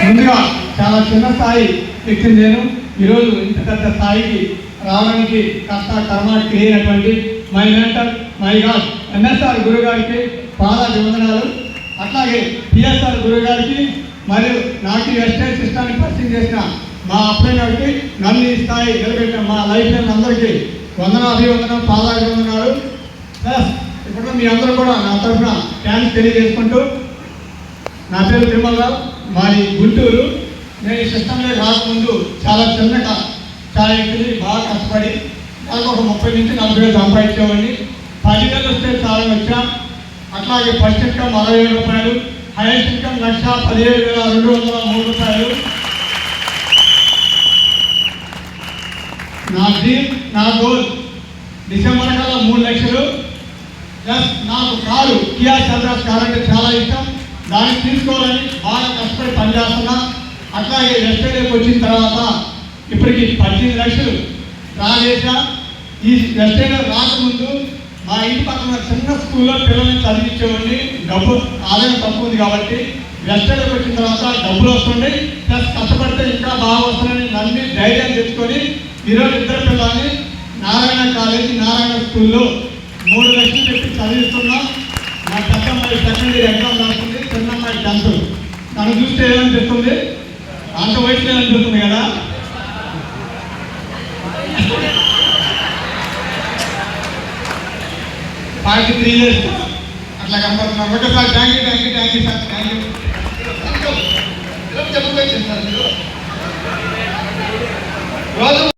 ముందుగా చాలా చిన్న స్థాయి వ్యక్తిని నేను ఈరోజు ఇంత పెద్ద స్థాయికి రావడానికి కర్మ క్రియైనటువంటి my mentor my god NSR గురువు గారికి పాదాభివందనాలు. అట్లాగే పిఎస్ఆర్ గురువు గారికి మరియు నాకు ఎస్టేట్ సిస్టాన్ని పరిచయం చేసిన మా అబ్బాయి గారికి నన్ను ఈ స్థాయి నిలబెట్టిన మా లైఫ్ లైన్ అందరికీ అభివందనం పాదాభివందనాలు. ప్లస్ ఇప్పుడు మీ అందరూ కూడా నా తరఫున థ్యాంక్స్ తెలియజేసుకుంటూ, నా పేరు తిరుమలరావు, మాది గుంటూరు. నేను ఈ సిస్టంలో రాకముందు చాలా చిన్నగా బాగా కష్టపడి నాకు ఒక 30 నుంచి 40 వేలు సంపాదించేవాడిని. 10 వేలు వస్తే చాలా వచ్చా. అట్లాగే ఫస్ట్ ఇన్కమ్ 60,000 రూపాయలు, హైయెస్ట్ ఇన్కమ్ 1,17,203 రూపాయలు. నా డ్రీమ్, నా గోల్ డిసెంబర్ కల్లా 3 లక్షలు. ప్లస్ నాకు కారు కియా సెల్టాస్ కార్ అంటే చాలా ఇష్టం. దాన్ని తీసుకోవాలని బాగా కష్టపడి పనిచేస్తున్నా. అట్లాగే వెస్టర్డేకి వచ్చిన తర్వాత ఇప్పటికి 18 లక్షలు డ్రా చేశా. ఈ వెస్టర్డే రాకముందు మా ఇంటి పక్కన చిన్న స్కూల్లో పిల్లల్ని చదివించేవాడిని. డబ్బు ఆదాయం తక్కువ ఉంది కాబట్టి వెస్టర్డేకి వచ్చిన తర్వాత డబ్బులు వస్తుండే, ప్లస్ కష్టపడితే ఇంకా బాగా వస్తుందని నన్ను ధైర్యం తెచ్చుకొని ఈరోజు ఇద్దరు పిల్లల్ని నారాయణ కాలేజీ నారాయణ స్కూల్లో 3 లక్షలు పెట్టి చదివిస్తున్నాం. మా పెద్దమ్మాయి సెకండ్ ఇయర్ ఎగ్జామ్ రాస్తుంది, చిన్నమ్మాయి 10th. నన్ను చూస్తే ఏమనిపిస్తుంది, అంత వయసులో అనిపిస్తుంది కదా. పార్టీ 3 years అట్లా కనపడుతున్నారు. ఒకసారి thank you sir, thank you. చెప్పలేదు సార్ మీరు రోజు